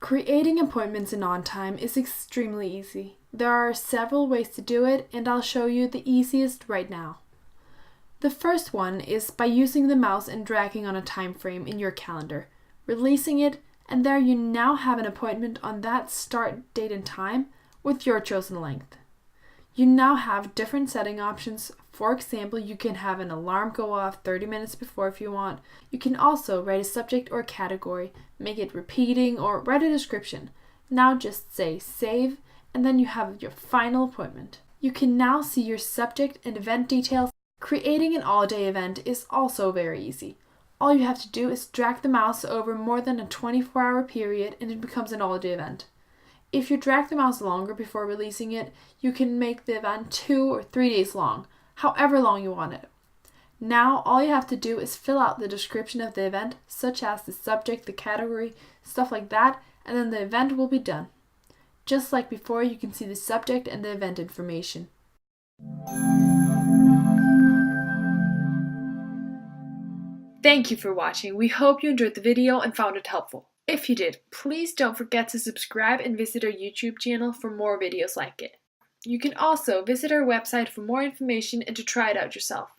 Creating appointments in OnTime is extremely easy. There are several ways to do it, and I'll show you the easiest right now. The first one is by using the mouse and dragging on a time frame in your calendar, releasing it, and there you now have an appointment on that start date and time with your chosen length. You now have different setting options. For example, you can have an alarm go off 30 minutes before if you want. You can also write a subject or category, make it repeating, or write a description. Now just say save, and then you have your final appointment. You can now see your subject and event details. Creating an all-day event is also very easy. All you have to do is drag the mouse over more than a 24-hour period and it becomes an all-day event. If you drag the mouse longer before releasing it, you can make the event 2 or 3 days long, however long you want it. Now all you have to do is fill out the description of the event, such as the subject, the category, stuff like that, and then the event will be done. Just like before, you can see the subject and the event information. Thank you for watching. We hope you enjoyed the video and found it helpful. If you did, please don't forget to subscribe and visit our YouTube channel for more videos like it. You can also visit our website for more information and to try it out yourself.